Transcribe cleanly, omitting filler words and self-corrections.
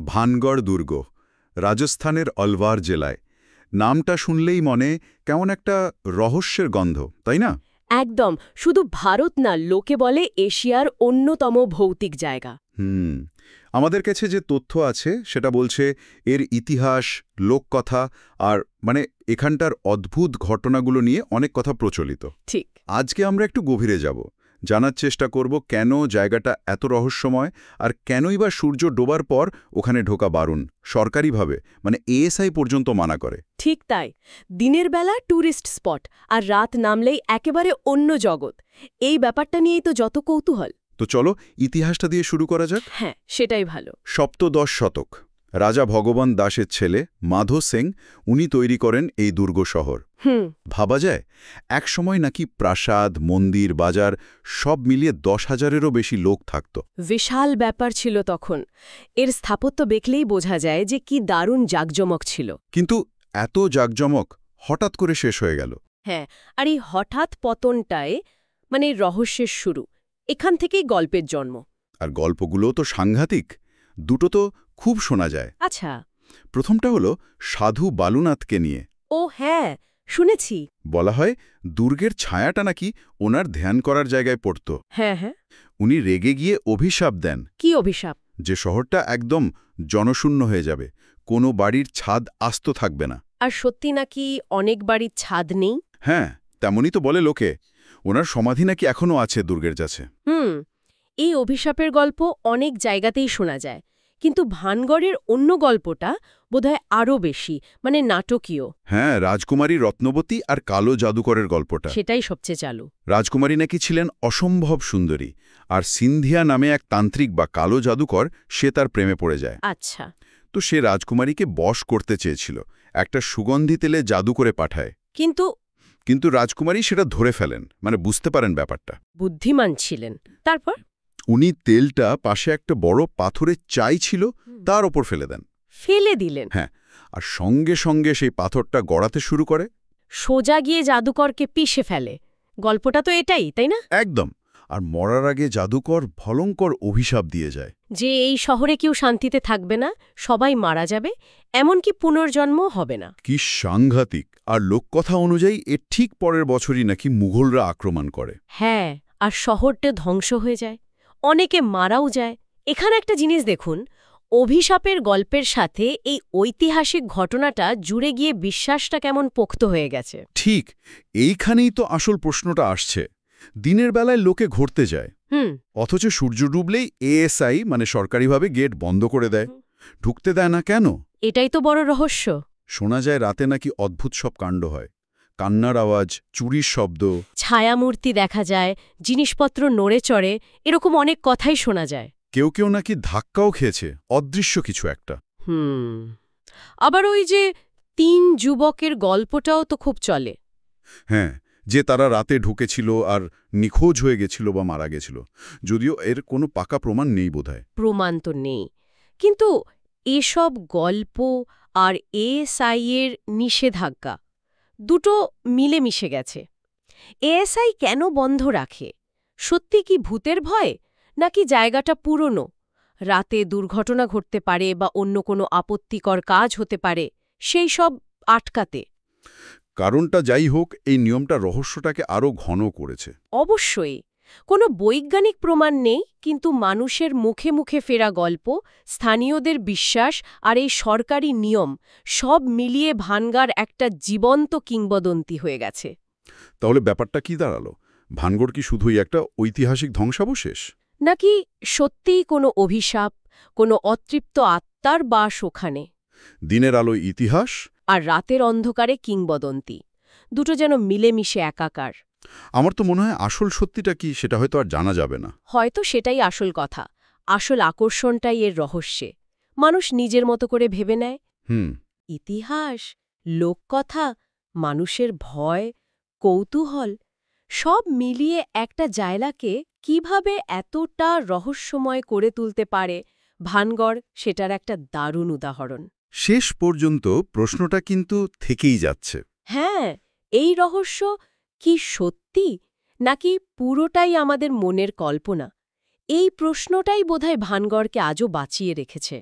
ভানগড় দুর্গ রাজস্থানের অলওয়ার জেলায়। নামটা শুনলেই মনে কেমন একটা রহস্যের গন্ধ, তাই না? একদম। শুধু ভারত না, লোকে বলে এশিয়ার অন্যতম ভৌতিক জায়গা। আমাদের কাছে যে তথ্য আছে সেটা বলছে এর ইতিহাস, লোককথা আর এখানটার অদ্ভুত ঘটনাগুলো নিয়ে অনেক কথা প্রচলিত। ঠিক। আজকে আমরা একটু গভীরে যাব, জানার চেষ্টা করব কেন জায়গাটা এত রহস্যময় আর কেনই বা সূর্য ডোবার পর ওখানে ঢোকা বারণ, সরকারিভাবে এএসআই পর্যন্ত মানা করে। ঠিক তাই। দিনের বেলা ট্যুরিস্ট স্পট, আর রাত নামলেই একেবারে অন্য জগৎ। এই ব্যাপারটা নিয়েই তো যত কৌতূহল। তো চলো ইতিহাসটা দিয়ে শুরু করা যাক। হ্যাঁ, সেটাই ভালো। সপ্তদশ শতক রাজা ভগবান দাসের ছেলে মাধো সিং, উনি তৈরি করেন এই দুর্গ শহর। ভাবা যায় একসময় নাকি প্রাসাদ, মন্দির, বাজার সব মিলিয়ে 10,000-এরও বেশি লোক থাকত। বিশাল ব্যাপার ছিল তখন। এর স্থাপত্য দেখলেই বোঝা যায় যে কি দারুণ জাঁকজমক ছিল। কিন্তু এত জাঁকজমক হঠাৎ করে শেষ হয়ে গেল। হ্যাঁ, আর এই হঠাৎ পতনটায় রহস্যের শুরু। এখান থেকেই গল্পের জন্ম। আর গল্পগুলোও তো সাংঘাতিক। দুটো তো খুব শোনা যায়। আচ্ছা। প্রথমটা হলো সাধু বালুনাথকে নিয়ে। ও হ্যাঁ, শুনেছি। বলা হয় দুর্গের ছায়াটা নাকি ওনার ধ্যান করার জায়গায় পড়ত। হ্যাঁ হ্যাঁ। উনি রেগে গিয়ে অভিশাপ দেন। কি অভিশাপ? যে শহরটা একদম জনশূন্য হয়ে যাবে, কোনো বাড়ির ছাদ আস্ত থাকবে না। আর সত্যি নাকি অনেক বাড়ির ছাদ নেই? হ্যাঁ, তেমনই তো বলে লোকে। ওনার সমাধি নাকি এখনও আছে দুর্গের কাছে। এই অভিশাপের গল্প অনেক জায়গাতেই শোনা যায়, কিন্তু ভানগড়ের অন্য গল্পটা বোধহয় আরও বেশি নাটকীয়। হ্যাঁ, রাজকুমারী রত্নবতী আর কালো জাদুকরের গল্পটা। সেটাই সবচেয়ে চালু। রাজকুমারী নাকি ছিলেন অসম্ভব সুন্দরী, আর সিন্ধিয়া নামে এক তান্ত্রিক বা কালো জাদুকর সে তার প্রেমে পড়ে যায়। আচ্ছা। তো সে রাজকুমারীকে বশ করতে চেয়েছিল, একটা সুগন্ধি তেলে জাদু করে পাঠায়। কিন্তু রাজকুমারী সেটা ধরে ফেলেন, বুঝতে পারেন ব্যাপারটা। বুদ্ধিমান ছিলেন। তারপর উনি তেলটা পাশে একটা বড় পাথরের চাই ছিল তার ওপর ফেলে দেন। ফেলে দিলেন? হ্যাঁ, আর সঙ্গে সঙ্গে সেই পাথরটা গড়াতে শুরু করে। সোজা গিয়ে জাদুকরকে পিষে ফেলে। গল্পটা তো এটাই, তাই না? একদম। আর মরার আগে জাদুকর ভয়ঙ্কর অভিশাপ দিয়ে যায় যে এই শহরে কেউ শান্তিতে থাকবে না, সবাই মারা যাবে, এমনকি পুনর্জন্ম হবে না। কি সাংঘাতিক! আর লোককথা অনুযায়ী এর ঠিক পরের বছরই নাকি মুঘলরা আক্রমণ করে। হ্যাঁ, আর শহরটা ধ্বংস হয়ে যায়, অনেকে মারাও যায়। এখানে একটা জিনিস দেখুন, অভিশাপের গল্পের সাথে এই ঐতিহাসিক ঘটনাটা জুড়ে গিয়ে বিশ্বাসটা কেমন পোক্ত হয়ে গেছে। ঠিক এইখানেই তো আসল প্রশ্নটা আসছে। দিনের বেলায় লোকে ঘুরতে যায়, অথচ সূর্য ডুবলেই এএসআই সরকারিভাবে গেট বন্ধ করে দেয়, ঢুকতে দেয় না কেন? এটাই তো বড় রহস্য। শোনা যায় রাতে নাকি অদ্ভুত সব কাণ্ড হয়, কান্নার আওয়াজ, চুরির শব্দ, ছায়ামূর্তি দেখা যায়, জিনিসপত্র নড়ে চড়ে, এরকম অনেক কথাই শোনা যায়। কেউ কেউ নাকি ধাক্কাও খেয়েছে, অদৃশ্য কিছু একটা। আবার ওই যে 3 যুবকের গল্পটাও তো খুব চলে। হ্যাঁ, যে তারা রাতে ঢুকেছিল আর নিখোঁজ হয়ে গেছিল বা মারা গেছিল, যদিও এর কোনো পাকা প্রমাণ নেই বোধহয়। প্রমাণ তো নেই, কিন্তু এসব গল্প আর এএসআই এর নিষেধাজ্ঞা দুটো মিলে মিশে গেছে। এএসআই কেন বন্ধ রাখে? সত্যি কি ভূতের ভয়, নাকি জায়গাটা পুরনো, রাতে দুর্ঘটনা ঘটতে পারে বা অন্য কোনো আপত্তিকর কাজ হতে পারে, সেই সব আটকাতে? কারণটা যাই হোক, এই নিয়মটা রহস্যটাকে আরও ঘন করেছে। অবশ্যই। কোনো বৈজ্ঞানিক প্রমাণ নেই, কিন্তু মানুষের মুখে মুখে ফেরা গল্প, স্থানীয়দের বিশ্বাস আর এই সরকারি নিয়ম সব মিলিয়ে ভানগড় একটা জীবন্ত কিংবদন্তি হয়ে গেছে। তাহলে ব্যাপারটা কি দাঁড়ালো? ভানগড় কি শুধুই একটা ঐতিহাসিক ধ্বংসাবশেষ, নাকি সত্যিই কোনো অভিশাপ, কোনো অতৃপ্ত আত্মার বাস ওখানে? দিনের আলোয় ইতিহাস আর রাতের অন্ধকারে কিংবদন্তি, দুটো যেন মিলেমিশে একাকার। আমার তো মনে হয় আসল সত্যিটা কি সেটা হয়তো আর জানা যাবে না। হয়তো সেটাই আসল কথা, আসল আকর্ষণটাই এর রহস্যে। মানুষ নিজের মতো করে ভেবে নেয়। ইতিহাস, লোককথা, মানুষের ভয়, কৌতূহল সব মিলিয়ে একটা জায়গাকে কিভাবে এতটা রহস্যময় করে তুলতে পারে ভানগড়, সেটার একটা দারুণ উদাহরণ। শেষ পর্যন্ত প্রশ্নটা কিন্তু থেকেই যাচ্ছে। হ্যাঁ, এই রহস্য কি সত্যি, নাকি পুরোটাই আমাদের মনের কল্পনা? এই প্রশ্নটাই বোধহয় ভানগড়কে আজও বাঁচিয়ে রেখেছে।